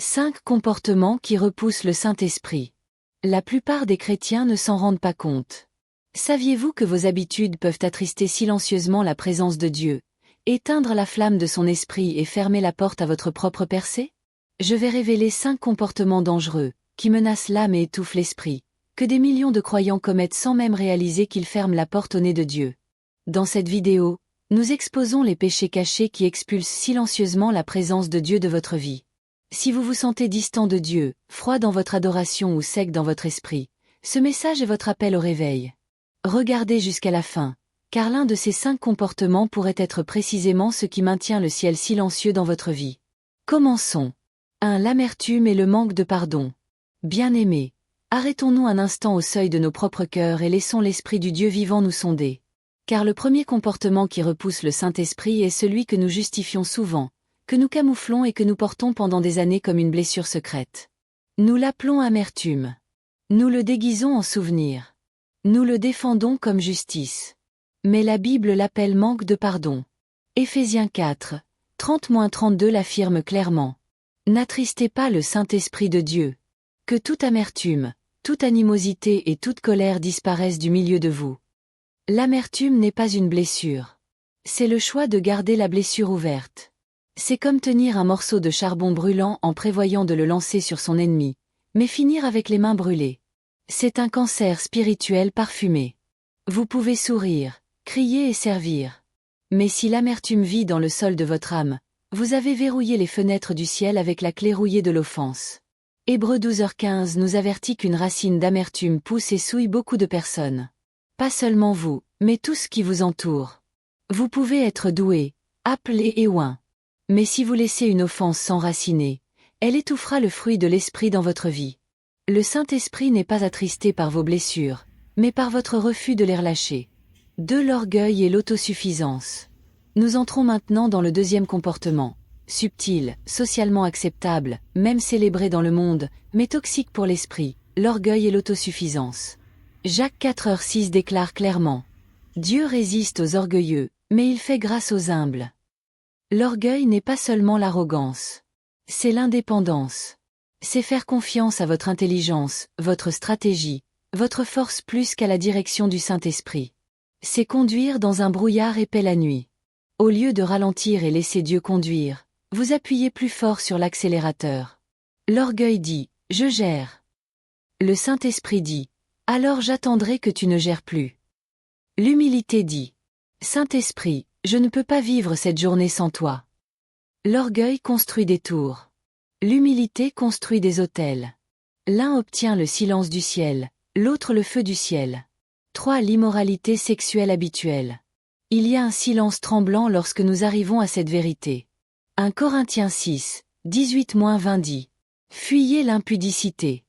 5 comportements qui repoussent le Saint-Esprit. La plupart des chrétiens ne s'en rendent pas compte. Saviez-vous que vos habitudes peuvent attrister silencieusement la présence de Dieu, éteindre la flamme de son esprit et fermer la porte à votre propre percée? Je vais révéler 5 comportements dangereux, qui menacent l'âme et étouffent l'esprit, que des millions de croyants commettent sans même réaliser qu'ils ferment la porte au nez de Dieu. Dans cette vidéo, nous exposons les péchés cachés qui expulsent silencieusement la présence de Dieu de votre vie. Si vous vous sentez distant de Dieu, froid dans votre adoration ou sec dans votre esprit, ce message est votre appel au réveil. Regardez jusqu'à la fin, car l'un de ces 5 comportements pourrait être précisément ce qui maintient le ciel silencieux dans votre vie. Commençons. 1. L'amertume et le manque de pardon. Bien-aimés, arrêtons-nous un instant au seuil de nos propres cœurs et laissons l'Esprit du Dieu vivant nous sonder. Car le premier comportement qui repousse le Saint-Esprit est celui que nous justifions souvent, que nous camouflons et que nous portons pendant des années comme une blessure secrète. Nous l'appelons amertume. Nous le déguisons en souvenir. Nous le défendons comme justice. Mais la Bible l'appelle manque de pardon. Éphésiens 4, 30-32 l'affirme clairement. N'attristez pas le Saint-Esprit de Dieu. Que toute amertume, toute animosité et toute colère disparaissent du milieu de vous. L'amertume n'est pas une blessure. C'est le choix de garder la blessure ouverte. C'est comme tenir un morceau de charbon brûlant en prévoyant de le lancer sur son ennemi, mais finir avec les mains brûlées. C'est un cancer spirituel parfumé. Vous pouvez sourire, crier et servir. Mais si l'amertume vit dans le sol de votre âme, vous avez verrouillé les fenêtres du ciel avec la clé rouillée de l'offense. Hébreux 12h15 nous avertit qu'une racine d'amertume pousse et souille beaucoup de personnes. Pas seulement vous, mais tout ce qui vous entoure. Vous pouvez être doué, appelé et oint. Mais si vous laissez une offense s'enraciner, elle étouffera le fruit de l'esprit dans votre vie. Le Saint-Esprit n'est pas attristé par vos blessures, mais par votre refus de les relâcher. 2. L'orgueil et l'autosuffisance. Nous entrons maintenant dans le deuxième comportement, subtil, socialement acceptable, même célébré dans le monde, mais toxique pour l'esprit, l'orgueil et l'autosuffisance. Jacques 4h6 déclare clairement: Dieu résiste aux orgueilleux, mais il fait grâce aux humbles. L'orgueil n'est pas seulement l'arrogance. C'est l'indépendance. C'est faire confiance à votre intelligence, votre stratégie, votre force plus qu'à la direction du Saint-Esprit. C'est conduire dans un brouillard épais la nuit. Au lieu de ralentir et laisser Dieu conduire, vous appuyez plus fort sur l'accélérateur. L'orgueil dit « Je gère ». Le Saint-Esprit dit « Alors j'attendrai que tu ne gères plus ». L'humilité dit « Saint-Esprit, je ne peux pas vivre cette journée sans toi. » L'orgueil construit des tours. L'humilité construit des autels. L'un obtient le silence du ciel, l'autre le feu du ciel. 3. L'immoralité sexuelle habituelle. Il y a un silence tremblant lorsque nous arrivons à cette vérité. 1 Corinthiens 6, 18-20 dit: Fuyez l'impudicité.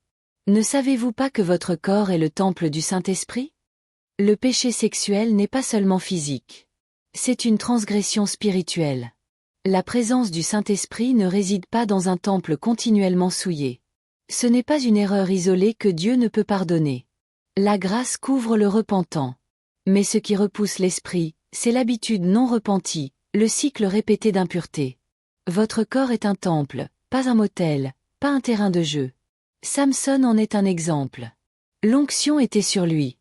Ne savez-vous pas que votre corps est le temple du Saint-Esprit? Le péché sexuel n'est pas seulement physique. C'est une transgression spirituelle. La présence du Saint-Esprit ne réside pas dans un temple continuellement souillé. Ce n'est pas une erreur isolée que Dieu ne peut pardonner. La grâce couvre le repentant. Mais ce qui repousse l'esprit, c'est l'habitude non repentie, le cycle répété d'impureté. Votre corps est un temple, pas un motel, pas un terrain de jeu. Samson en est un exemple. L'onction était sur lui.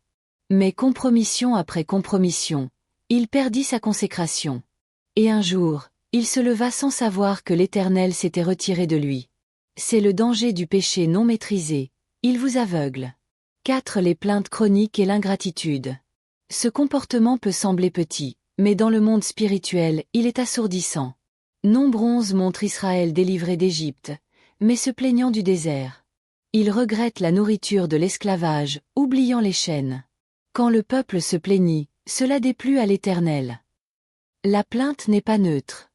Mais compromission après compromission, il perdit sa consécration. Et un jour, il se leva sans savoir que l'Éternel s'était retiré de lui. C'est le danger du péché non maîtrisé, il vous aveugle. 4. Les plaintes chroniques et l'ingratitude. Ce comportement peut sembler petit, mais dans le monde spirituel, il est assourdissant. Nombre 11 montre Israël délivré d'Égypte, mais se plaignant du désert. Il regrette la nourriture de l'esclavage, oubliant les chaînes. Quand le peuple se plaignit, cela déplut à l'Éternel. La plainte n'est pas neutre.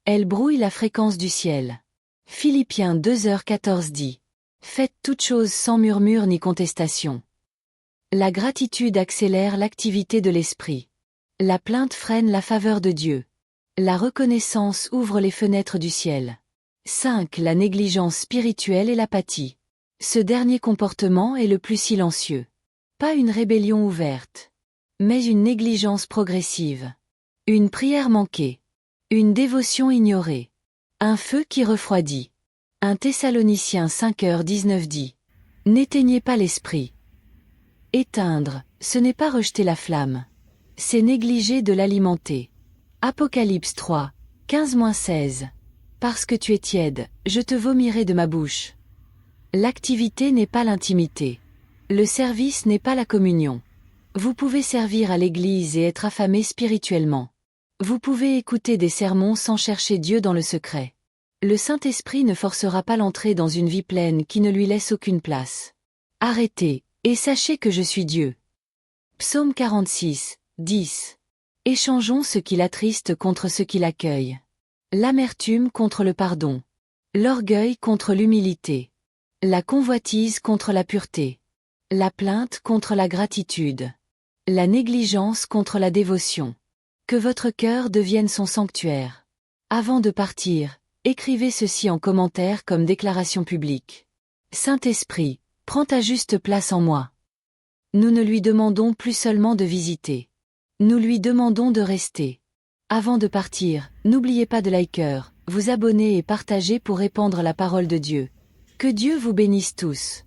Elle brouille la fréquence du ciel. Philippiens 2h14 dit: Faites toutes choses sans murmure ni contestation. La gratitude accélère l'activité de l'esprit. La plainte freine la faveur de Dieu. La reconnaissance ouvre les fenêtres du ciel. 5. La négligence spirituelle et l'apathie. Ce dernier comportement est le plus silencieux. Pas une rébellion ouverte, mais une négligence progressive. Une prière manquée. Une dévotion ignorée. Un feu qui refroidit. 1 Thessaloniciens 5h19 dit. N'éteignez pas l'esprit. Éteindre, ce n'est pas rejeter la flamme. C'est négliger de l'alimenter. Apocalypse 3, 15-16. Parce que tu es tiède, je te vomirai de ma bouche. L'activité n'est pas l'intimité. Le service n'est pas la communion. Vous pouvez servir à l'église et être affamé spirituellement. Vous pouvez écouter des sermons sans chercher Dieu dans le secret. Le Saint-Esprit ne forcera pas l'entrée dans une vie pleine qui ne lui laisse aucune place. Arrêtez, et sachez que je suis Dieu. Psaume 46, 10. Échangeons ce qui l'attriste contre ce qui l'accueille. L'amertume contre le pardon. L'orgueil contre l'humilité. La convoitise contre la pureté. La plainte contre la gratitude. La négligence contre la dévotion. Que votre cœur devienne son sanctuaire. Avant de partir, écrivez ceci en commentaire comme déclaration publique. Saint-Esprit, prends ta juste place en moi. Nous ne lui demandons plus seulement de visiter. Nous lui demandons de rester. Avant de partir, n'oubliez pas de liker, vous abonner et partager pour répandre la parole de Dieu. Que Dieu vous bénisse tous.